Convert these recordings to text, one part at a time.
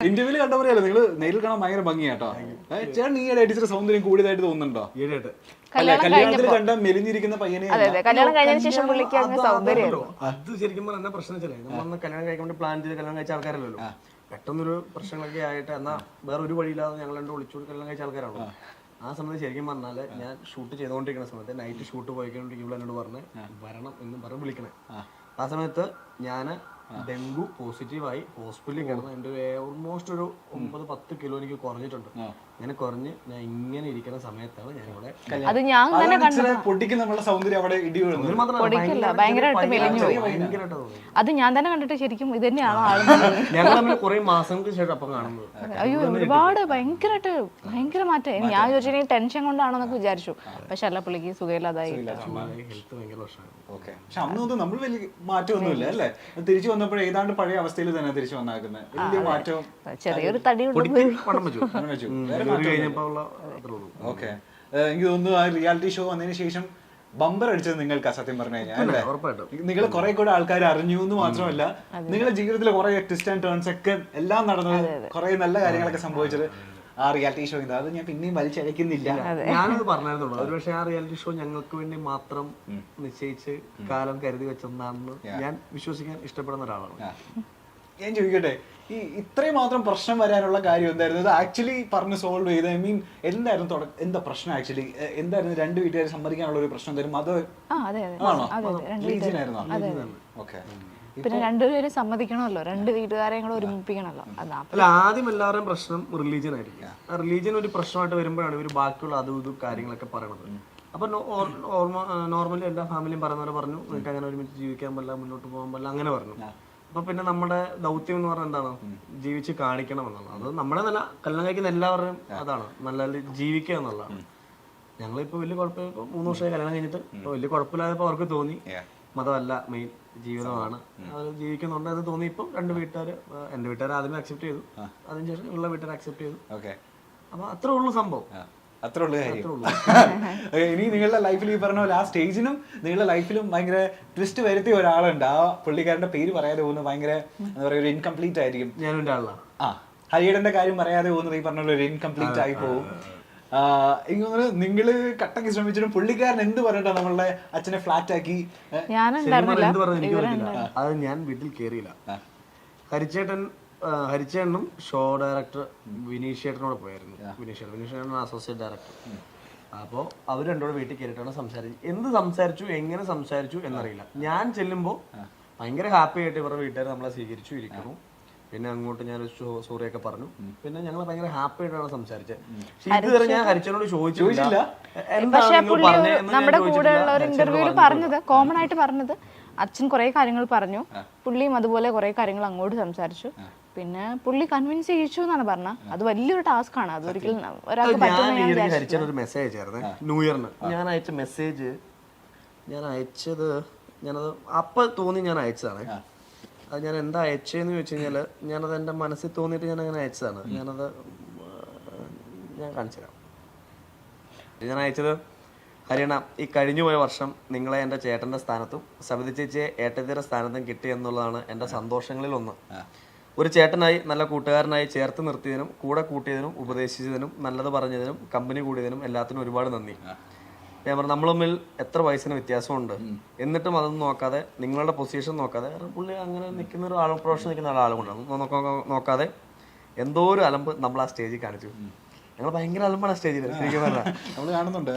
ഇന്റർവ്യൂല് കണ്ട പോലെയല്ല നിങ്ങൾ നേരിൽ കാണാൻ ഭയങ്കര ഭംഗിയാട്ടോ. ചേട്ടൻ ഈ ഇടയ്ക്ക് സൗന്ദര്യം കൂടിയതായിട്ട് തോന്നുന്നുണ്ടോ? അല്ല, കല്യാണത്തിൽ കണ്ട മെലിഞ്ഞിരിക്കുന്ന പയ്യനെ കല്യാണം കഴിഞ്ഞതിന് ശേഷം പുള്ളിക്ക് അങ്ങ് സൗന്ദര്യമായിരുന്നു. അത് ശരിക്കും പറഞ്ഞാൽ പ്രശ്നം വെച്ചാലേ നമ്മൾ കല്യാണം കഴിക്കാൻ വേണ്ടി പ്ലാൻ ചെയ്ത് കല്യാണം കഴിച്ച ആൾക്കാരല്ലോ. പെട്ടെന്നൊരു പ്രശ്നങ്ങളൊക്കെ ആയിട്ട് എന്നാ വേറെ ഒരു വഴിയില്ലാതെ ഞങ്ങൾ രണ്ട് വിളിച്ചു കല്യാണം കഴിച്ച ആൾക്കാരാണല്ലോ. ആ സമയത്ത് ശരിക്കും പറഞ്ഞാല് ഞാൻ ഷൂട്ട് ചെയ്തുകൊണ്ടിരിക്കുന്ന സമയത്ത് നൈറ്റ് ഷൂട്ട് പോയിക്കൊണ്ടിരിക്കുമ്പോൾ എന്നോട് പറഞ്ഞ് വരണം എന്നും പറഞ്ഞ് വിളിക്കണേ. ആ സമയത്ത് ഞാൻ ഡെങ്കു പോസിറ്റീവായി ഹോസ്പിറ്റലിൽ കിടന്ന് എൻ്റെ ഓൾമോസ്റ്റ് ഒരു 9-10 കിലോ എനിക്ക് കുറഞ്ഞിട്ടുണ്ട്. അങ്ങനെ കുറഞ്ഞ് ഞാൻ ഇങ്ങനെ ഇരിക്കുന്ന സമയത്താണ് ഞാനിവിടെ പൊട്ടിക്കുന്ന നമ്മുടെ സൗന്ദര്യം അവിടെ ഇടി ഭയങ്കരമായിട്ട് മെലിഞ്ഞു. അത് ഞാൻ തന്നെ കണ്ടിട്ട് ശരിക്കും ഇത് തന്നെയാണോ ഞങ്ങൾ തമ്മിൽ കുറെ മാസങ്ങൾക്ക് ശേഷം അപ്പം കാണുന്നത്. അയ്യോ ഒരുപാട് ഭയങ്കര മാറ്റം. ഞാൻ ചോദിച്ചാൽ ടെൻഷൻ കൊണ്ടാണോ എന്നൊക്കെ വിചാരിച്ചു. പക്ഷെ അല്ല, പുള്ളിക്ക് സുഖമില്ലാതായി. ഹെൽത്ത് ഭയങ്കര പ്രശ്നമാണ്. പക്ഷെ അന്നൊന്നും നമ്മൾ വലിയ മാറ്റമൊന്നുമില്ല അല്ലേ? തിരിച്ചു വന്നപ്പോൾ ഏതാണ്ട് പഴയ അവസ്ഥയിൽ തന്നെ തിരിച്ചു വന്നാക്കുന്നത്. വലിയ മാറ്റം, ചെറിയൊരു തടി ഓക്കെ. എനിക്ക് തോന്നുന്നു ആ റിയാലിറ്റി ഷോ വന്നതിന് ശേഷം ബമ്പർ അടിച്ചത് നിങ്ങൾക്ക് സത്യം പറഞ്ഞു കഴിഞ്ഞാൽ അല്ലേ? നിങ്ങൾ കുറെ കൂടെ ആൾക്കാർ അറിഞ്ഞു എന്ന് മാത്രമല്ല, നിങ്ങളുടെ ജീവിതത്തിലെ കുറെ ട്വിസ്റ്റ് ആൻഡ് ടേൺസ് ഒക്കെ എല്ലാം നടന്നത്, കുറെ നല്ല കാര്യങ്ങളൊക്കെ സംഭവിച്ചത് ആ റിയാലിറ്റി ഷോ. അത് ഞാൻ പിന്നെയും വലിച്ചഴക്കുന്നില്ല. ഞാനത് പറഞ്ഞിരുന്നുള്ളൂ. ഒരു പക്ഷേ ആ റിയാലിറ്റി ഷോ ഞങ്ങൾക്ക് വേണ്ടി മാത്രം നിശ്ചയിച്ച് കാലം കരുതി വെച്ചെന്നാണെന്ന് ഞാൻ വിശ്വസിക്കാൻ ഇഷ്ടപ്പെടുന്ന ഒരാളാണ്. ഞാൻ ചോദിക്കട്ടെ, ഈ ഇത്രയും മാത്രം പ്രശ്നം വരാനുള്ള കാര്യം എന്തായിരുന്നു? ഇത് ആക്ച്വലി പറഞ്ഞ് സോൾവ് ചെയ്ത് ഐ എന്തായിരുന്നു എന്താ പ്രശ്നം ആക്ച്വലി എന്തായിരുന്നു? രണ്ട് വീട്ടുകാർ സമ്മതിക്കാനുള്ള ഒരു പ്രശ്നം തരും അത് ആണോ? റിലീജിയൻ ആയിരുന്നോ? ഓക്കെ. പിന്നെ രണ്ടുപേരും സമ്മതിക്കണമല്ലോ, രണ്ട് വീട്ടുകാരെയും കൂടെ ഒരുമിപ്പിക്കണമല്ലോ. അല്ല, ആദ്യം എല്ലാവരുടെയും പ്രശ്നം റിലീജിയൻ ആയിരിക്കും. ആ റിലീജിയൻ ഒരു പ്രശ്നമായിട്ട് വരുമ്പോഴാണ് ഇവർ ബാക്കിയുള്ള അതും ഇതും കാര്യങ്ങളൊക്കെ പറയണത്. അപ്പൊ നോർമലി എല്ലാ ഫാമിലിയും പറയുന്ന പോലെ പറഞ്ഞു, നിങ്ങൾക്ക് അങ്ങനെ ഒരുമിച്ച് ജീവിക്കാൻ പറ്റില്ല, മുന്നോട്ട് പോകാൻ പറ്റില്ല, അങ്ങനെ പറഞ്ഞു. അപ്പൊ പിന്നെ നമ്മുടെ ദൗത്യം എന്ന് പറഞ്ഞാൽ എന്താണ്? ജീവിച്ച് കാണിക്കണം എന്നുള്ളത്. അത് നമ്മുടെ നല്ല കല്യാണം കഴിക്കുന്ന എല്ലാവരുടെയും അതാണ്, നല്ല ജീവിക്കുക എന്നുള്ളതാണ്. ഞങ്ങളിപ്പോ വലിയ കുഴപ്പമില്ല. ഇപ്പൊ 3 വർഷമായി കല്യാണം കഴിഞ്ഞിട്ട് വലിയ കുഴപ്പമില്ലാതെ അവർക്ക് തോന്നി മതമല്ല മെയിൻ, ജീവിതമാണ്, അത് ജീവിക്കുന്നുണ്ട് എന്ന് തോന്നി. ഇപ്പം രണ്ട് വീട്ടുകാര്, എന്റെ വീട്ടുകാർ ആദ്യമേ അക്സെപ്റ്റ് ചെയ്തു, അതിനുശേഷം ഉള്ള വീട്ടുകാർ അക്സെപ്റ്റ് ചെയ്തു. അപ്പൊ അത്രേ ഉള്ളൂ സംഭവം. അത്രേ ഉള്ളൂ കാര്യം. ഇനി നിങ്ങളുടെ ലൈഫിൽ ഈ പറഞ്ഞ പോലെ ആ സ്റ്റേജിനും നിങ്ങളുടെ ലൈഫിലും ഭയങ്കര ട്വിസ്റ്റ് വരുത്തിയ ഒരാളുണ്ട്. ആ പുള്ളിക്കാരന്റെ പേര് പറയാതെ പോകുന്നത് ഭയങ്കര എന്താ പറയുക, ഒരു ഇൻകംപ്ലീറ്റ് ആയിരിക്കും. ഞാനും ആളാണ്. ഹരിയുടെ കാര്യം പറയാതെ പോകുന്നത് ഈ പറഞ്ഞ ഒരു ഇൻകംപ്ലീറ്റ് ആയി പോകും. എനിക്ക് തോന്നുന്നു നിങ്ങള് കട്ടക്ക് ശ്രമിച്ചിട്ടും പുള്ളിക്കാരൻ എന്ത് പറഞ്ഞിട്ടാ നമ്മളുടെ അച്ഛനെ ഫ്ലാറ്റ് ആക്കി? അത് ഞാൻ വീട്ടിൽ കേറിയില്ല. ഹരിച്ചേട്ടനും ഷോ ഡയറക്ടർ വിനീഷേട്ടനോട് പോയായിരുന്നു. വിനീഷേട്ടൻ അസോസിയേറ്റ് ഡയറക്ടർ. അപ്പോൾ അവർ രണ്ടോടെ വീട്ടിൽ കയറിയിട്ടാണ് സംസാരിച്ചു. എന്ത് സംസാരിച്ചു, എങ്ങനെ സംസാരിച്ചു എന്നറിയില്ല. ഞാൻ ചെല്ലുമ്പോൾ ഭയങ്കര ഹാപ്പി ആയിട്ട് ഇവരുടെ വീട്ടുകാർ നമ്മളെ സ്വീകരിച്ചു ഇരിക്കുന്നു. പിന്നെ അങ്ങോട്ട് ഞാൻ സോറിയൊക്കെ പറഞ്ഞു. പിന്നെ ഞങ്ങൾ ഭയങ്കര ഹാപ്പി ആയിട്ടാണ് സംസാരിച്ചത്. ഇതുവരെ ഞാൻ ഹരിച്ചനോട് ചോദിച്ചില്ല. പക്ഷെ പുള്ളി നമ്മുടെ കൂടെ ഉള്ള ഒരു ഇന്റർവ്യൂല് പറഞ്ഞത്, കോമൺ ആയിട്ട് പറഞ്ഞത്, അച്ഛൻ കുറെ കാര്യങ്ങൾ പറഞ്ഞു, പുള്ളിയും അതുപോലെ കുറെ കാര്യങ്ങൾ അങ്ങോട്ട് സംസാരിച്ചു. പിന്നെ പുള്ളി കൺവിൻസ് ചെയ്യിച്ചു എന്നാണ് പറഞ്ഞത്. അത് വലിയൊരു ടാസ്ക് ആണ്. അത് ഒരിക്കലും ഒരാൾക്ക് ഹരിച്ചൻ ഒരു മെസ്സേജ് അയച്ചായിരുന്നേ ന്യൂ ഇയറിന്. ഞാൻ അയച്ച മെസ്സേജ് ഞാനത് അപ്പൊ തോന്നി ഞാൻ അയച്ചതാണ്. അത് ഞാൻ എന്താ അയച്ചതെന്ന് ചോദിച്ചു കഴിഞ്ഞാൽ, ഞാനത് എൻ്റെ മനസ്സിൽ തോന്നിയിട്ട് ഞാൻ അങ്ങനെ അയച്ചതാണ്. ഞാൻ കാണിച്ചുതരാം. ഞാൻ അയച്ചത്, ഹരിയണ, ഈ കഴിഞ്ഞുപോയ വർഷം നിങ്ങളെ എൻ്റെ ചേട്ടൻ്റെ സ്ഥാനത്തും സവിത ചേച്ചിയെ ഏട്ടത്തിയുടെ സ്ഥാനത്തും കിട്ടി എന്നുള്ളതാണ് എൻ്റെ സന്തോഷങ്ങളിൽ ഒന്ന്. ഒരു ചേട്ടനായി, നല്ല കൂട്ടുകാരനായി ചേർത്ത് നിർത്തിയതിനും കൂടെ കൂട്ടിയതിനും ഉപദേശിച്ചതിനും നല്ലത് പറഞ്ഞതിനും കമ്പനി കൂടിയതിനും എല്ലാത്തിനും ഒരുപാട് നന്ദി. ഞാൻ പറഞ്ഞു, നമ്മൾ തമ്മിൽ എത്ര വയസ്സിന് വ്യത്യാസമുണ്ട്, എന്നിട്ടും അതൊന്നും നോക്കാതെ, നിങ്ങളുടെ പൊസിഷൻ നോക്കാതെ, പുള്ളി അങ്ങനെ നിൽക്കുന്ന ഒരു ആൾ, പ്രൊഫഷൻ നിൽക്കുന്ന ഒരാൾ കൊണ്ടാണ് നോക്കാതെ എന്തോ ഒരു അലമ്പ് നമ്മൾ ആ സ്റ്റേജിൽ കാണിച്ചു. ഞങ്ങൾ ഭയങ്കര അലമ്പാണ് സ്റ്റേജിൽ. ശരിക്കും പറഞ്ഞാൽ നമ്മൾ കാണുന്നുണ്ട്.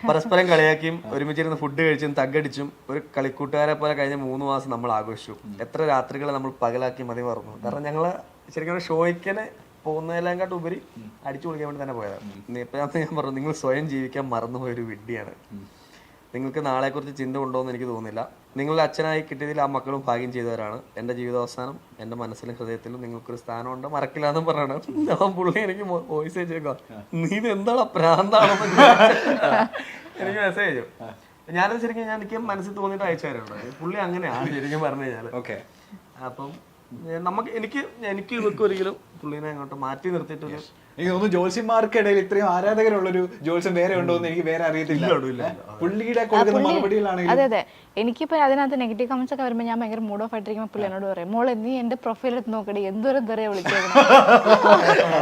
പരസ്പരം കളിയാക്കിയും ഒരുമിച്ചിരുന്ന് ഫുഡ് കഴിച്ചും തగ్గടിച്ചും ഒരു കളിക്കൂട്ടുകാരെ പോലെ കഴിഞ്ഞ 3 മാസം നമ്മൾ ആഘോഷിച്ചു. എത്ര രാത്രികളെ നമ്മൾ പകലാക്കി മതി മറന്നു. കാരണം ഞങ്ങള് ശരിക്കും ഷോയ്ക്കനെ പോകുന്നതിനെക്കാട്ട് ഉപരി അടിച്ചു പൊളിക്കാൻ വേണ്ടി തന്നെ പോയതാണ്. ഇപ്പം ഞാൻ പറഞ്ഞു, നിങ്ങൾ സ്വയം ജീവിക്കാൻ മറന്നുപോയൊരു വിഡ്ഢിയാണ്. നിങ്ങൾക്ക് നാളെക്കുറിച്ച് ചിന്ത ഉണ്ടോ എന്ന് എനിക്ക് തോന്നുന്നില്ല. നിങ്ങളുടെ അച്ഛനായി കിട്ടിയതിൽ ആ മക്കളും ഭാഗ്യം ചെയ്തവരാണ്. എൻ്റെ ജീവിതാവസാനം എൻ്റെ മനസ്സിലും ഹൃദയത്തിലും നിങ്ങൾക്കൊരു സ്ഥാനമുണ്ട്, മറക്കില്ല എന്നും പറയണം. ഞാൻ പുള്ളി എനിക്ക് വോയിസ് അയച്ചേക്കാം, നീ ഇത് എന്താണ് പ്രാന്താണെന്ന് എനിക്ക് മെസ്സേജ് അയച്ചു. ഞാനത് ശരിക്കും എനിക്ക് മനസ്സിൽ തോന്നിയിട്ട് അയച്ചു തരുന്നുണ്ട്. പുള്ളി അങ്ങനെയാണ് ശരിക്കും പറഞ്ഞു കഴിഞ്ഞാൽ. ഓക്കെ. അപ്പം എനിക്ക് ഇവർക്ക് ഒരിക്കലും പുള്ളിനെ അങ്ങോട്ട് മാറ്റി നിർത്തിയിട്ടൊരു എനിക്ക് തോന്നുന്നു ജോത്സ്യന്മാർക്കിടയിൽ ഇത്രയും ആരാധകരുള്ളൊരു ജോത്സ്യം വേറെ ഉണ്ടോ എന്ന് എനിക്ക് വേറെ അറിയത്തില്ല. പുള്ളിയുടെ കൊടുക്കുന്ന മറുപടികളാണെങ്കിൽ അതെ അതെ, എനിക്കിപ്പോ അതിനകത്ത് നെഗറ്റീവ് കമന്റ്സ് ഒക്കെ വരുമ്പോൾ ഞാൻ ഭയങ്കര മൂഡ് ഓഫ് ആയിട്ടിരിക്കുമ്പോൾ പുള്ളി എന്നോട് പറയും, മോളെ നീ എന്റെ പ്രൊഫൈൽ എടുത്ത് നോക്കടി, എന്തോരം തെറിയ വിളിച്ചേക്കണം,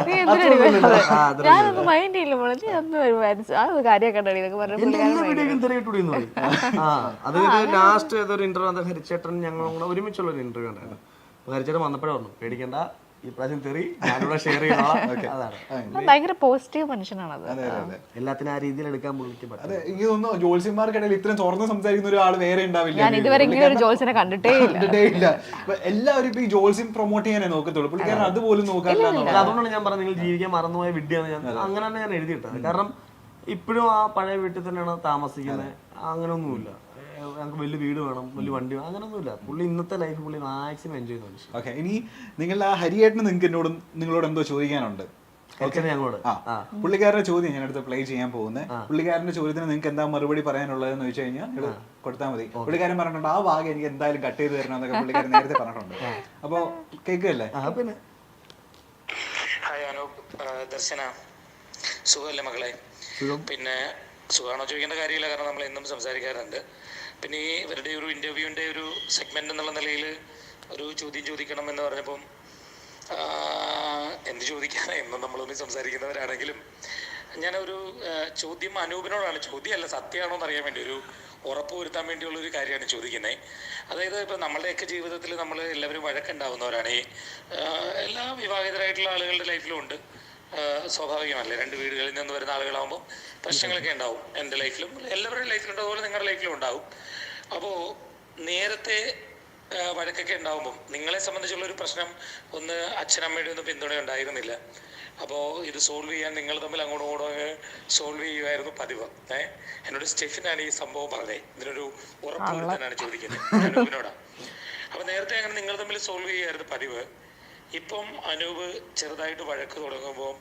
നീ എന്തിനാ ഞാനൊന്നും മൈൻഡ് ചെയ്യില്ല മോളെ, നീ ഒന്നും ആ ഒരു കാര്യമൊക്കെ ഉണ്ടോ ഇതൊക്കെ പറഞ്ഞു. ലാസ്റ്റ് ഏതൊരു ഇന്റർവ്യൂ ഹരിച്ചേട്ടൻ ഞങ്ങളും കൂടെ ഒരുമിച്ചുള്ള ഒരു ഇന്റർവ്യൂ ഉണ്ടായിരുന്നു. ഹരിച്ചേട്ടൻ വന്നപ്പോഴേ പറഞ്ഞു, പേടിക്കണ്ട, ഈ പ്രാവശ്യം തെറി ഞാനിവിടെ ഷെയർ ചെയ്യണം. അതാണ് ഭയങ്കര പോസിറ്റീവ് മനുഷ്യനാണത്. എല്ലാത്തിനും ആ രീതിയിൽ എടുക്കാൻ പുള്ളിക്ക് പറ്റും. അതെ, എനിക്ക് തോന്നുന്നു ജോത്സ്യന്മാർക്കിടയിൽ ഇത്രയും തുറന്ന് സംസാരിക്കുന്ന ഒരാൾ വേറെ ഉണ്ടാവില്ല. ഞാൻ ഇതുവരെ ഇങ്ങനെ ഒരു ജോത്സ്യനെ കണ്ടിട്ടേ ഇല്ല. എല്ലാവരും ഇപ്പൊ ഈ ജോത്സ്യം പ്രൊമോട്ട് ചെയ്യാനേ നോക്കത്തുള്ളൂ, പുള്ളിക്കാരൻ അതുപോലും നോക്കാറില്ല. അതുകൊണ്ടാണ് ഞാൻ പറഞ്ഞത് നിങ്ങൾ ജീവിക്കാൻ മറന്നുപോയ വിദ്യയാണ് ഞാൻ അങ്ങനെ തന്നെ ഞാൻ എഴുതിയിട്ടത്. കാരണം ഇപ്പോഴും ആ പഴയ വീട്ടിൽ തന്നെയാണ് താമസിക്കുന്നത്. അങ്ങനെയൊന്നുമില്ല ഞങ്ങൾക്ക് വലിയ വീട് വേണം, വലിയ വണ്ടി വേണം, അങ്ങനെയൊന്നുമില്ല. പുള്ളി ഇന്നത്തെ ലൈഫ് പുള്ളി മാക്സിമം എൻജോയ് ചെയ്യുന്നു. ഓക്കെ, ഇനി നിങ്ങളുടെ ആ ഹരിയേട്ടന് നിങ്ങളോട് എന്തോ ചോദിക്കാനുണ്ട്. ഞങ്ങളോട് പുള്ളിക്കാരുടെ ചോദ്യം ഞാൻ അടുത്ത് പ്ലേ ചെയ്യാൻ പോകുന്നത്. പുള്ളിക്കാരന്റെ ചോദ്യത്തിന് നിങ്ങൾക്ക് എന്താ മറുപടി പറയാനുള്ളതെന്ന് വെച്ച് കഴിഞ്ഞാൽ കൊടുത്താൽ മതി. പുള്ളിക്കാരൻ പറഞ്ഞിട്ടുണ്ട് ആ ഭാഗം എനിക്ക് എന്തായാലും കട്ട് ചെയ്ത് തരണം എന്നൊക്കെ പുള്ളിക്കാരൻ നേരത്തെ പറഞ്ഞിട്ടുണ്ട്. അപ്പൊ കേൾക്കല്ലേ? പിന്നെ ഹായ് അനൂപ്, ദർശന, സുഖമല്ലേ മകളെ? പിന്നെ സുഖമാണോ ചോദിക്കേണ്ട കാര്യമില്ല, കാരണം നമ്മൾ എന്നും സംസാരിക്കാറുണ്ട്. പിന്നെ ഈ ഇവരുടെ ഒരു ഇൻ്റർവ്യൂവിൻ്റെ ഒരു സെഗ്മെൻ്റ് എന്നുള്ള നിലയിൽ ഒരു ചോദ്യം ചോദിക്കണം എന്ന് പറഞ്ഞപ്പം എന്ത് ചോദിക്കാനാണ്, എന്നും നമ്മളൊന്നും സംസാരിക്കുന്നവരാണെങ്കിലും ഞാനൊരു ചോദ്യം അനൂപിനോടാണ്. ചോദ്യമല്ല, സത്യമാണോ എന്ന് അറിയാൻ വേണ്ടി ഒരു ഉറപ്പ് വരുത്താൻ വേണ്ടിയുള്ളൊരു കാര്യമാണ് ചോദിക്കുന്നത്. അതായത് ഇപ്പം നമ്മളുടെയൊക്കെ ജീവിതത്തിൽ നമ്മൾ എല്ലാവരും വഴക്കുണ്ടാവുന്നവരാണ്. ഈ എല്ലാ വിവാഹിതരായിട്ടുള്ള ആളുകളുടെ ലൈഫിലും ഉണ്ട്, സ്വാഭാവികമല്ലേ. രണ്ട് വീടുകളിൽ നിന്ന് വരുന്ന ആളുകളാകുമ്പോൾ പ്രശ്നങ്ങളൊക്കെ ഉണ്ടാവും. എൻ്റെ ലൈഫിലും എല്ലാവരുടെ ലൈഫിലും അതുപോലെ നിങ്ങളുടെ ലൈഫിലും ഉണ്ടാവും. അപ്പോൾ നേരത്തെ വഴക്കൊക്കെ ഉണ്ടാകുമ്പം നിങ്ങളെ സംബന്ധിച്ചുള്ളൊരു പ്രശ്നം ഒന്ന് അച്ഛനമ്മയുടെ ഒന്നും പിന്തുണ ഉണ്ടായിരുന്നില്ല. അപ്പോൾ ഇത് സോൾവ് ചെയ്യാൻ നിങ്ങൾ തമ്മിൽ അങ്ങോട്ടും ഇങ്ങോട്ടും സോൾവ് ചെയ്യുമായിരുന്നു പതിവ്. എന്നോട് സ്റ്റെഫിനാണ് ഈ സംഭവം പറഞ്ഞത്. ഇതിനൊരു ഉറപ്പ് വരുത്താനാണ് ചോദിക്കുന്നത് അനൂപിനോടാണ്. അപ്പോൾ നേരത്തെ അങ്ങനെ നിങ്ങൾ തമ്മിൽ സോൾവ് ചെയ്യുമായിരുന്നു പതിവ്. ഇപ്പം അനൂപ് ചെറുതായിട്ട് വഴക്ക് തുടങ്ങുമ്പോൾ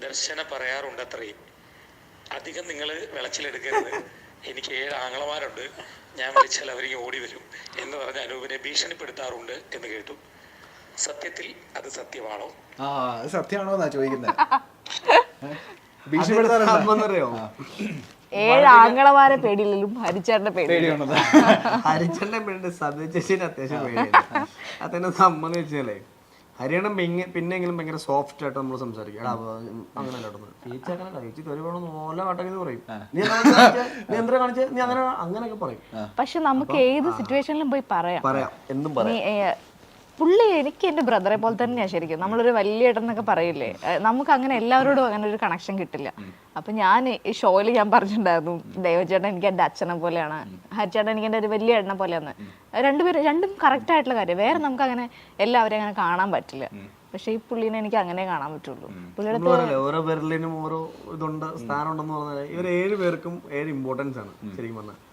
ദർശന പറയാറുണ്ട്, അത്രയും അധികം നിങ്ങൾ വിളച്ചിലെടുക്കരുത്, എനിക്ക് 7 ആങ്ങളമാരുണ്ട്, ഞാൻ വിളിച്ചാൽ അവർക്ക് ഓടി വരും എന്ന് പറഞ്ഞ് അനൂപിനെ ഭീഷണിപ്പെടുത്താറുണ്ട് എന്ന് കേട്ടു. സത്യത്തിൽ അത് സത്യമാണോ? സത്യമാണോ എന്നാ ചോദിക്കുന്നത്. 7 ആങ്ങളമാരെ പേടിയില്ലെങ്കിലും ഹരിച്ചേട്ടന്റെ പേടിയുണ്ട്. ഹരിച്ചേട്ടന്റെ പേടിയുണ്ട്, സദ്യ ചേച്ചിന് അത്യാവശ്യം പേടിയുണ്ട്. അതെന്നെ സംബന്ധിച്ചാലേ ഹരിയാണം പിന്നെങ്കിലും ഭയങ്കര സോഫ്റ്റ് ആയിട്ട് നമ്മൾ സംസാരിക്കും. അങ്ങനെ ചേച്ചി അങ്ങനെ ചേച്ചി തൊഴിൽ നല്ല കാട്ടൊക്കെ പറയും, നീ എന്താ കാണിച്ച നീ അങ്ങനെ അങ്ങനെയൊക്കെ പറയും. പക്ഷെ നമുക്ക് ഏത് സിറ്റുവേഷനിലും പോയി പറയാം, എന്തും പറയാം. പുള്ളി എനിക്ക് എൻ്റെ ബ്രദറെ പോലെ തന്നെയാണ് ശരിക്കും. നമ്മളൊരു വലിയ ഏട്ടനൊക്കെ പറയില്ലേ, നമുക്ക് അങ്ങനെ എല്ലാവരോടും അങ്ങനെ ഒരു കണക്ഷൻ കിട്ടില്ല. അപ്പൊ ഞാൻ ഈ ഷോയിൽ ഞാൻ പറഞ്ഞിട്ടുണ്ടായിരുന്നു, ദേവചേട്ടൻ എനിക്ക് എൻ്റെ അച്ഛനെ പോലെയാണ്, ഹരിച്ചേട്ടൻ എനിക്ക് എൻ്റെ ഒരു വലിയ ഏട്ടനെ പോലെയാണ്. രണ്ടും കറക്റ്റ് ആയിട്ടുള്ള കാര്യം. വേറെ നമുക്ക് അങ്ങനെ എല്ലാവരെയും അങ്ങനെ കാണാൻ പറ്റില്ല. പക്ഷെ ഈ പുള്ളീനെ എനിക്ക് അങ്ങനെ കാണാൻ പറ്റുള്ളൂ. പുള്ളിയുടെ ഓരോ പേരിലും ഓരോ ഇതുണ്ട്, സ്ഥാനം ഉണ്ടെന്ന് പറഞ്ഞാൽ ഇവർ 7 പേർക്കും 7 ഇമ്പോർട്ടൻസ് ആണ് ശരിക്കും പറഞ്ഞാൽ.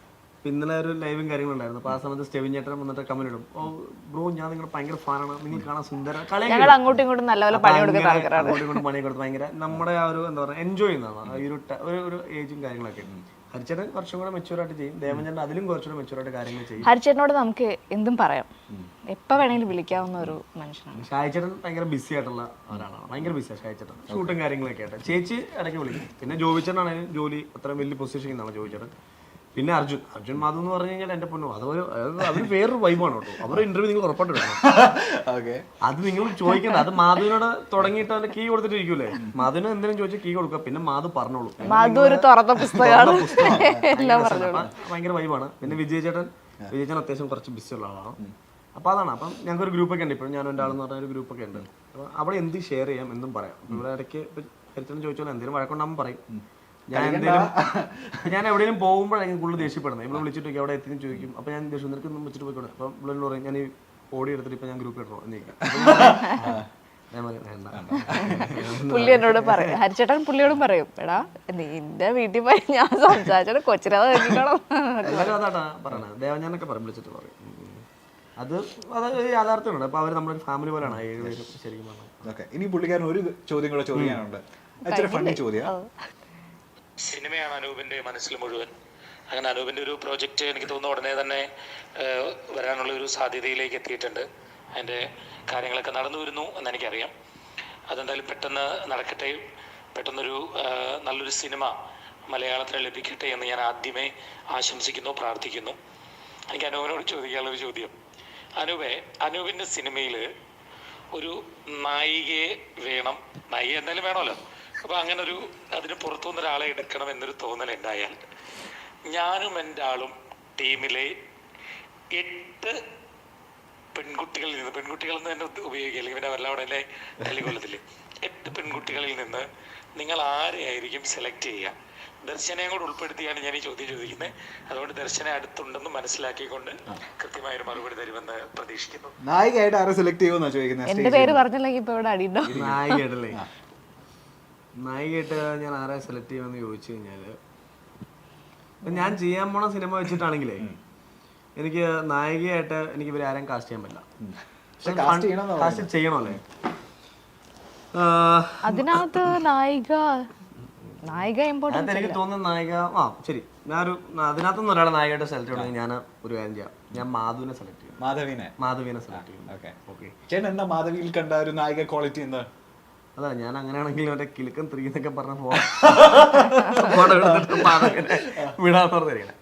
ഇന്നലെ ഒരു ലൈവും കാര്യങ്ങളുണ്ടായിരുന്നു. അപ്പോൾ ആ സമയത്ത് സ്റ്റെവിൻ ചേട്ടൻ വന്നിട്ട് കമന്റ് ഇടും, ഓ ബ്രോ ഞാൻ നിങ്ങളുടെ ഭയങ്കര ഫാനാണ്, നിങ്ങൾ കാണാൻ സുന്ദര ഞങ്ങൾ അങ്ങോട്ടും ഇങ്ങോട്ടും നല്ലപോലെ പണി കൊടുക്കുന്ന ആൾക്കാരാണ്. അങ്ങോട്ടും ഇങ്ങോട്ടും പണി കൊടുത്ത് ഭയങ്കര നമ്മുടെ ആ ഒരു എന്താ പറയുക എൻജോയ് ചെയ്യുന്നതാണ് ഒരു ഏജും കാര്യങ്ങളൊക്കെ. ഹരിച്ചേട്ടൻ കുറച്ചും കൂടെ മെച്ചൂറായിട്ട് ചെയ്യും, ദേവൻചേട്ടൻ അതിലും കുറച്ചുകൂടെ മെച്ചൂറായിട്ട് കാര്യങ്ങൾ ചെയ്യും. ഹരിച്ചേട്ടനോട് നമുക്ക് എന്തും പറയാം, എപ്പോൾ വേണമെങ്കിലും വിളിക്കാവുന്ന ഒരു മനുഷ്യനാണ്. ഷായിച്ചേട്ടൻ ഭയങ്കര ബിസി ആയിട്ടുള്ള ഒരാളാണ്, ഭയങ്കര ബിസിയാണ് ഷായിച്ചേട്ടൻ, ഷൂട്ടും കാര്യങ്ങളൊക്കെ ആയിട്ട്. ചേച്ചി ഇടയ്ക്ക് വിളിക്കും. പിന്നെ ജോബിച്ചേട്ടനാണെങ്കിലും ജോലി അത്രയും വലിയ പൊസിഷനിലാണ് ജോബിച്ചേട്ടൻ. പിന്നെ അർജുൻ മാധു എന്ന് പറഞ്ഞു കഴിഞ്ഞാൽ എന്റെ പൊന്നു, അതൊരു വേറൊരു വൈബാണ് കേട്ടോ. അവരുടെ ഇന്റർവ്യൂ നിങ്ങൾ ഉറപ്പായിട്ട് എടുക്കണം. അത് നിങ്ങൾ ചോദിക്കണ്ട, അത് മാധുവിനോട് തുടങ്ങിയിട്ട് അവന്റെ കീ കൊടുത്തിട്ടിരിക്കൂലേ, മാധുവിന് എന്തെങ്കിലും ചോദിച്ചാൽ കീ കൊടുക്കുക, പിന്നെ മാധു പറഞ്ഞോളൂ. ഭയങ്കര വൈബാണ്. പിന്നെ വിജയചേട്ടൻ അത്യാവശ്യം കുറച്ച് ബിസി ഉള്ള ആളാണ്. അപ്പൊ അതാണ്. അപ്പം ഞങ്ങൾക്ക് ഒരു ഗ്രൂപ്പൊക്കെ ഉണ്ട്, ഇപ്പോഴും ഞാനും ഒരാളെന്ന് പറഞ്ഞ ഒരു ഗ്രൂപ്പൊക്കെ ഉണ്ട്. അപ്പൊ അവിടെ എന്ത് ഷെയർ ചെയ്യാം എന്തും പറയാം. ഇവിടെ ഇടയ്ക്ക് ഹരിച്ചേട്ടൻ ചോദിച്ചാൽ എന്തെങ്കിലും വഴക്കുണ്ടാകുമ്പോൾ പറയും. ഞാൻ എവിടെയെങ്കിലും പോകുമ്പോഴായിരിക്കും കൂടുതൽ ദേഷ്യപ്പെടുന്നത്. ഇവിടെ വിളിച്ചിട്ട് അവിടെ എത്തിയും ചോദിക്കും. അപ്പൊ ഞാൻ ദേഷ്യം നിനക്ക് വെച്ചിട്ട് പോയിക്കോട്ടെ. അപ്പൊ ഇവിടെ പറയും ഞാൻ ഈ ഓടി എടുത്തിട്ട് ഇപ്പൊ ഞാൻ ഗ്രൂപ്പ് ഇടണോ എന്നേക്കും. പുള്ളി എന്നോട് പറയും, ഹരിച്ചേട്ടൻ പുള്ളിയോടും പറയും, എടാ നിന്റെ വീട്ടിൽ പോയി ഞാൻ സംസാരിച്ചോട് കൊച്ചിനെ എല്ലാവരും അതാട്ടാ പറയണേ. ദേവഞ്ഞാനൊക്കെ പറയും, വിളിച്ചിട്ട് പറയും. അത് യാഥാർത്ഥ്യമുണ്ട്. അപ്പൊ അവര് നമ്മുടെ ഫാമിലി പോലെയാണ് 7 പേരും ശരിക്കും പറഞ്ഞാൽ. ഇനി പുള്ളിക്കാരൻ ഒരു ചോദ്യം കൂടെ ചോദിക്കാനുണ്ട്. ഫണ്ണി ചോദ്യം. സിനിമയാണ് അനൂപിന്റെ മനസ്സിൽ മുഴുവൻ. അങ്ങനെ അനൂപിന്റെ ഒരു പ്രോജക്റ്റ് എനിക്ക് തോന്നുന്നു ഉടനെ തന്നെ വരാനുള്ള ഒരു സാധ്യതയിലേക്ക് എത്തിയിട്ടുണ്ട്. അതിൻ്റെ കാര്യങ്ങളൊക്കെ നടന്നു വരുന്നു എന്നെനിക്കറിയാം. അതെന്തായാലും പെട്ടെന്ന് നടക്കട്ടെ, പെട്ടെന്നൊരു നല്ലൊരു സിനിമ മലയാളത്തിൽ ലഭിക്കട്ടെ എന്ന് ഞാൻ ആദ്യമേ ആശംസിക്കുന്നു, പ്രാർത്ഥിക്കുന്നു. എനിക്ക് അനൂപിനോട് ചോദിക്കാനുള്ളൊരു ചോദ്യം, അനൂപിൻ്റെ സിനിമയിൽ ഒരു നായികയെ വേണം, നായിക എന്തായാലും വേണമല്ലോ, അപ്പോൾ അങ്ങനെ അതിന് പുറത്തുനിന്ന് ഒരാളെ എടുക്കണം എന്നൊരു തോന്നലുണ്ടായാൽ ഞാനും എൻ്റെ ആളും ടീമിലെ 8 പെൺകുട്ടികളിൽ നിന്ന് തന്നെ ഉപയോഗിക്കില്ല, ഇവനെ വല്ലവിടെ തല്ലിക്കൊള്ളത്തിൽ 8 പെൺകുട്ടികളിൽ നിന്ന് നിങ്ങൾ ആരെയായിരിക്കും സെലക്ട് ചെയ്യുക? ദർശനയും കൂടെ ഉൾപ്പെടുത്തിയാണ് ഞാൻ ഈ ചോദ്യം ചോദിക്കുന്നത്. അതുകൊണ്ട് ദർശന അടുത്തുണ്ടെന്ന് മനസ്സിലാക്കിക്കൊണ്ട് കൃത്യമായൊരു മറുപടി തരുമെന്ന് പ്രതീക്ഷിക്കുന്നു. നായികയായിട്ട് ആരെ സെലക്ട് ചെയ്യുമെന്നാ ചോദിക്കുന്നത്? എന്റെ പേര് പറഞ്ഞില്ലെങ്കിൽ ഇപ്പൊ ഇവിടെ അടിയുണ്ടോ? നായികയായിട്ടല്ലേ? നായികയായിട്ട് ഞാൻ ആരെ സെലക്ട് ചെയ്യുമെന്ന് ചോദിച്ചു കഴിഞ്ഞാല്, ഞാൻ ചെയ്യാൻ പോണ സിനിമ വെച്ചിട്ടാണെങ്കിലേ എനിക്ക് നായികയായിട്ട് എനിക്ക് ഇവരെ ആരെയും കാസ്റ്റ് ചെയ്യാൻ പറ്റില്ല. കാസ്റ്റ് ചെയ്യണമല്ലേ? അതിനകത്ത് നായിക ഇമ്പോർട്ടൻസ് എനിക്ക് തോന്നുന്ന നായിക ശരി, ഞാനൊരു അതിനകത്തുനിന്ന് ഒരാളെ നായികയായിട്ട് സെലക്ട് ചെയ്യണമെങ്കിൽ ഞാൻ ഒരു കാര്യം ചെയ്യാം, ഞാൻ മാധുവിനെ സെലക്ട് ചെയ്യും. മാധവിനെ സെലക്ട് ചെയ്യും. എന്താ മാധവിയിൽ കണ്ട ഒരു നായിക ക്വാളിറ്റി എന്താ? അതാ, ഞാൻ അങ്ങനെയാണെങ്കിൽ മറ്റേ കിലുക്കൻ 3 എന്നൊക്കെ പറഞ്ഞ വിടാന്ന് പറഞ്ഞിരിക്കണേ.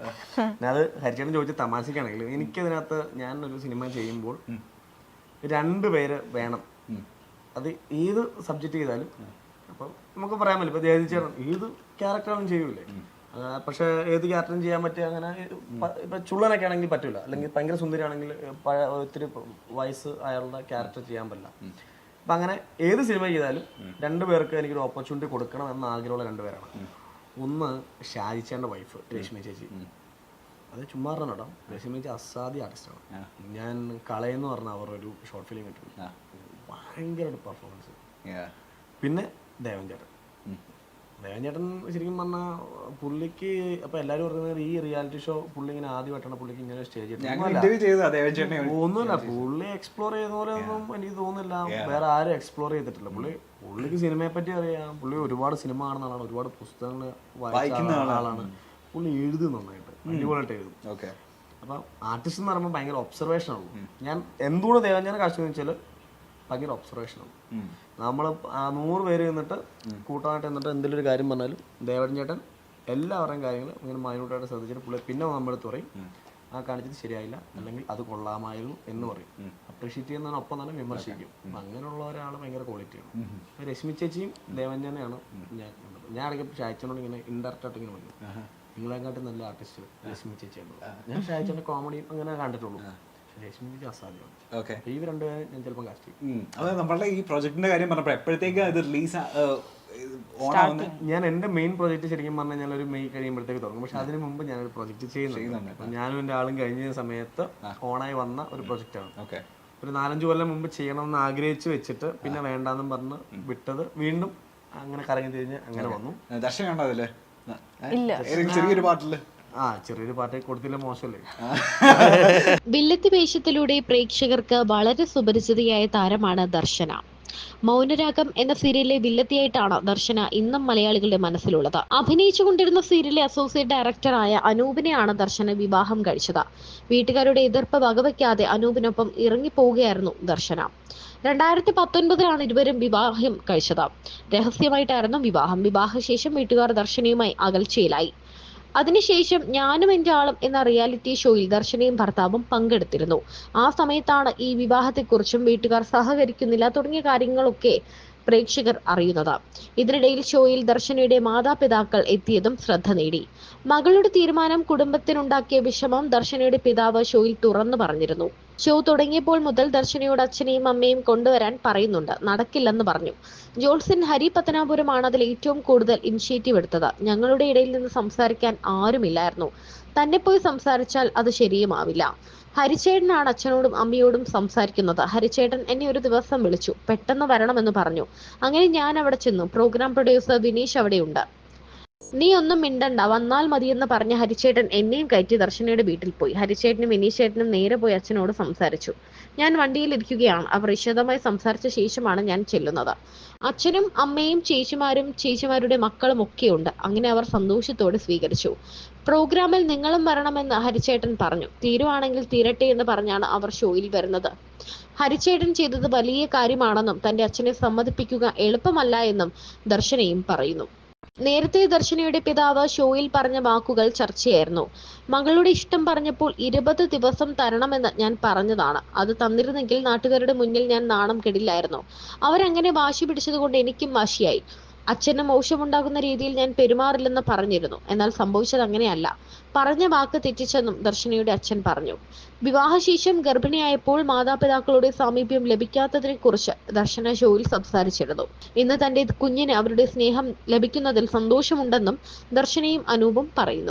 അത് ഹരിച്ചേട്ടൻ ചോദിച്ച തമാശക്കാണെങ്കിലും എനിക്കതിനകത്ത് ഞാനൊരു സിനിമ ചെയ്യുമ്പോൾ 2 പേര് വേണം. അത് ഏത് സബ്ജക്റ്റ് ചെയ്താലും അപ്പം നമുക്ക് പറയാൻ പറ്റില്ല. ഇപ്പൊ ജയതിച്ചേട്ടൻ ഏത് ക്യാരക്ടറാണ് ചെയ്യൂലേ, പക്ഷെ ഏത് ക്യാരക്ടറും ചെയ്യാൻ പറ്റുക. അങ്ങനെ ഇപ്പൊ ചുള്ളനൊക്കെ ആണെങ്കിൽ പറ്റൂല, അല്ലെങ്കിൽ ഭയങ്കര സുന്ദരിയാണെങ്കിൽ ഒത്തിരി വയസ്സ് അയാളുടെ ക്യാരക്ടർ ചെയ്യാൻ പറ്റില്ല. അപ്പം അങ്ങനെ ഏത് സിനിമ ചെയ്താലും 2 പേർക്ക് എനിക്കൊരു ഓപ്പർച്യൂണിറ്റി കൊടുക്കണം എന്ന ആഗ്രഹമുള്ള 2 പേരാണ്. ഒന്ന് ഷാജിച്ചേൻ്റെ വൈഫ് രശ്മി ചേച്ചി, അത് ചുമ്മാ പറഞ്ഞോ, രശ്മി ചേച്ചി അസാധ്യ ആർട്ടിസ്റ്റാണ്. ഞാൻ കളയെന്ന് പറഞ്ഞ അവരൊരു ഷോർട്ട് ഫിലിം കിട്ടും, ഭയങ്കര പെർഫോമൻസ്. പിന്നെ ദേവൻ ചേട്ടൻ ശരിക്കും പറഞ്ഞാൽ പുള്ളിക്ക് അപ്പൊ എല്ലാരും പറയുന്നത് ഈ റിയാലിറ്റി ഷോ പുള്ളി ഇങ്ങനെ ആദ്യമായിട്ടാണ് പുള്ളിക്ക് ഇങ്ങനെ സ്റ്റേജ് ഒന്നുമില്ല. പുള്ളി എക്സ്പ്ലോർ ചെയ്യുന്ന പോലെ ഒന്നും എനിക്ക് തോന്നുന്നില്ല വേറെ ആരും എക്സ്പ്ലോർ ചെയ്തിട്ടില്ല. പുള്ളിക്ക് സിനിമയെ പറ്റി അറിയാം, പുള്ളി ഒരുപാട് സിനിമ കാണുന്ന ആളാണ്, ഒരുപാട് പുസ്തകങ്ങൾ വായിക്കുന്ന ആളാണ്. പുള്ളി എഴുതും നന്നായിട്ട്, അടിപൊളിയായിട്ട് എഴുതും. അപ്പൊ ആർട്ടിസ്റ്റ് എന്ന് പറയുമ്പോൾ ഭയങ്കര ഒബ്സർവേഷൻ ആണ്. ഞാൻ എന്തുകൊണ്ട് ദേവഞ്ജന കാഴ്ച വെച്ചാൽ ഭയങ്കര ഒബ്സർവേഷനാണ്. നമ്മൾ 100 പേര് നിന്നിട്ട് കൂട്ടമായിട്ട് എന്നിട്ട് എന്തെങ്കിലും ഒരു കാര്യം പറഞ്ഞാലും ദേവൻ ചേട്ടൻ എല്ലാവരുടെയും കാര്യങ്ങൾ ഇങ്ങനെ മൈന്യൂട്ടായിട്ട് ശ്രദ്ധിച്ചിട്ട് പുള്ളി പിന്നെ നമ്മളെടുത്ത് പറയും ആ കാണിച്ചത് ശരിയായില്ല, അല്ലെങ്കിൽ അത് കൊള്ളാമായിരുന്നു എന്ന് പറയും. അപ്രീഷിയേറ്റ് ചെയ്യുന്നതിനൊപ്പം തന്നെ വിമർശിക്കും. അങ്ങനെയുള്ള ഒരാൾ ഭയങ്കര ക്വാളിറ്റിയാണ്. രശ്മി ചേച്ചിയും ദേവഞ്ജനയാണ്. ഞാൻ ഇടയ്ക്ക് ഷായിച്ചനോട് ഇങ്ങനെ ഇൻഡയറക്റ്റായിട്ട് ഇങ്ങനെ പറയും, നിങ്ങളെക്കാട്ടും നല്ല ആർട്ടിസ്റ്റ് രശ്മി ചേച്ചിയാണ്. ഞാൻ ഷായിച്ചൻ്റെ കോമഡി അങ്ങനെ കണ്ടിട്ടുള്ളൂ. നമ്മളുടെ ഈ പ്രൊജക്ടിന്റെ കാര്യം പറഞ്ഞപ്പോ എപ്പോഴത്തേക്ക് ഇത് റിലീസ് ഞാൻ എന്റെ മെയിൻ പ്രൊജക്ട് ശരിക്കും പറഞ്ഞാൽ ഞാൻ ഒരു മെയ് കഴിയുമ്പോഴത്തേക്ക് തുടങ്ങും. പക്ഷെ അതിന് മുമ്പ് ഞാനൊരു പ്രൊജക്ട് ചെയ്യുന്നുണ്ട്. ഞാനും എന്റെ ആളും കഴിഞ്ഞ സമയത്ത് ഓണായി വന്ന ഒരു പ്രൊജക്റ്റാണ്. ഒരു 4-5 കൊല്ലം മുമ്പ് ചെയ്യണമെന്ന് ആഗ്രഹിച്ച് വെച്ചിട്ട് പിന്നെ വേണ്ടാന്നും പറഞ്ഞ് വിട്ടത് വീണ്ടും അങ്ങനെ കറങ്ങി തിരിഞ്ഞ് അങ്ങനെ വന്നു. ദർശനം അതില് ചെറിയൊരു പാട്ടില് ചെറിയൊരു പാട്ട് കൊടുത്തില്ല, മോശമല്ലേ? വില്ലത്തി വേഷത്തിലൂടെ പ്രേക്ഷകർക്ക് വളരെ സുപരിചിതയായ താരമാണ് ദർശന. മൗനരാഗം എന്ന സീരിയലിലെ വില്ലത്തിയായിട്ടാണ് ദർശന ഇന്നും മലയാളികളുടെ മനസ്സിലുള്ളത്. അഭിനയിച്ചുകൊണ്ടിരുന്ന സീരിയലിലെ അസോസിയേറ്റ് ഡയറക്ടറായ അനൂപിനെയാണ് ദർശന വിവാഹം കഴിച്ചത്. വീട്ടുകാരുടെ എതിർപ്പ് വകവയ്ക്കാതെ അനൂപിനൊപ്പം ഇറങ്ങിപ്പോവുകയായിരുന്നു ദർശന. 2019 ഇരുവരും വിവാഹം കഴിച്ചത്. രഹസ്യമായിട്ടായിരുന്നു വിവാഹം. വിവാഹശേഷം വീട്ടുകാർ ദർശനയുമായി അകൽച്ചയിലായി. അതിനുശേഷം ഞാനും എൻ്റെ ആളും എന്ന റിയാലിറ്റി ഷോയിൽ ദർശനയും ഭർത്താവും പങ്കെടുത്തിരുന്നു. ആ സമയത്താണ് ഈ വിവാഹത്തെക്കുറിച്ചും വീട്ടുകാർ സഹകരിക്കുന്നില്ല തുടങ്ങിയ കാര്യങ്ങളൊക്കെ പ്രേക്ഷകർ അറിയുന്നത്. ഇതിനിടയിൽ ഷോയിൽ ദർശനയുടെ മാതാപിതാക്കൾ എത്തിയതും ശ്രദ്ധ നേടി. മകളുടെ തീരുമാനം കുടുംബത്തിനുണ്ടാക്കിയ വിഷമം ദർശനയുടെ പിതാവ് ഷോയിൽ തുറന്നു പറഞ്ഞിരുന്നു. ഷോ തുടങ്ങിയപ്പോൾ മുതൽ ദർശനയോട് അച്ഛനെയും അമ്മയും കൊണ്ടുവരാൻ പറയുന്നുണ്ട്, നടക്കില്ലെന്ന് പറഞ്ഞു. ജോൾസൻ ഹരി പത്തനാപുരമാണ് അതിൽ ഏറ്റവും കൂടുതൽ ഇനിഷ്യേറ്റീവ് എടുത്തത്. ഞങ്ങളുടെ ഇടയിൽ നിന്ന് സംസാരിക്കാൻ ആരുമില്ലായിരുന്നു. തന്നെ പോയി സംസാരിച്ചാൽ അത് ശരിയുമാവില്ല. ഹരിച്ചേട്ടനാണ് അച്ഛനോടും അമ്മയോടും സംസാരിക്കുന്നത്. ഹരിച്ചേട്ടൻ എന്നെ ഒരു ദിവസം വിളിച്ചു, പെട്ടെന്ന് വരണമെന്ന് പറഞ്ഞു. അങ്ങനെ ഞാൻ അവിടെ ചെന്നു. പ്രോഗ്രാം പ്രൊഡ്യൂസർ വിനീഷ് അവിടെയുണ്ട്. നീ ഒന്നും മിണ്ടണ്ട, വന്നാൽ മതിയെന്ന് പറഞ്ഞ ഹരിച്ചേട്ടൻ എന്നെയും കയറ്റി ദർശനയുടെ വീട്ടിൽ പോയി. ഹരിച്ചേട്ടനും വിനീഷ് ചേട്ടനും നേരെ പോയി അച്ഛനോട് സംസാരിച്ചു. ഞാൻ വണ്ടിയിൽ ഇരിക്കുകയാണ്. അവർ വിശദമായി സംസാരിച്ച ശേഷമാണ് ഞാൻ ചെല്ലുന്നത്. അച്ഛനും അമ്മയും ചേച്ചിമാരുടെ മക്കളും ഒക്കെയുണ്ട്. അങ്ങനെ അവർ സന്തോഷത്തോടെ സ്വീകരിച്ചു. പ്രോഗ്രാമിൽ നിങ്ങളും വരണമെന്ന് ഹരിച്ചേട്ടൻ പറഞ്ഞു. തീരുവാണെങ്കിൽ തീരട്ടെ എന്ന് പറഞ്ഞാണ് അവർ ഷോയിൽ വരുന്നത്. ഹരിച്ചേട്ടൻ ചെയ്തത് വലിയ കാര്യമാണെന്നും തന്റെ അച്ഛനെ സമ്മതിപ്പിക്കുക എളുപ്പമല്ല എന്നും ദർശനയും പറയുന്നു. നേരത്തെ ദർശനയുടെ പിതാവ് ഷോയിൽ പറഞ്ഞ വാക്കുകൾ ചർച്ചയായിരുന്നു. മകളുടെ ഇഷ്ടം പറഞ്ഞപ്പോൾ 20 ദിവസം തരണമെന്ന് ഞാൻ പറഞ്ഞതാണ്. അത് തന്നിരുന്നെങ്കിൽ നാട്ടുകാരുടെ മുന്നിൽ ഞാൻ നാണം കെടില്ലായിരുന്നു. അവരങ്ങനെ വാശി പിടിച്ചതുകൊണ്ട് എനിക്കും വാശിയായി. അച്ഛന് മോശമുണ്ടാകുന്ന രീതിയിൽ ഞാൻ പെരുമാറില്ലെന്ന് പറഞ്ഞിരുന്നു. എന്നാൽ സംഭവിച്ചത് അങ്ങനെയല്ല. പറഞ്ഞ വാക്ക് തെറ്റിച്ചെന്നും ദർശനയുടെ അച്ഛൻ പറഞ്ഞു. വിവാഹശേഷം ഗർഭിണിയായപ്പോൾ മാതാപിതാക്കളുടെ സാമീപ്യം ലഭിക്കാത്തതിനെ കുറിച്ച് ദർശന ഷോയിൽ സംസാരിച്ചിരുന്നു. ഇന്ന് തന്റെ കുഞ്ഞിന് അവരുടെ സ്നേഹം ലഭിക്കുന്നതിൽ സന്തോഷമുണ്ടെന്നും ദർശനയും അനൂപും പറയുന്നു.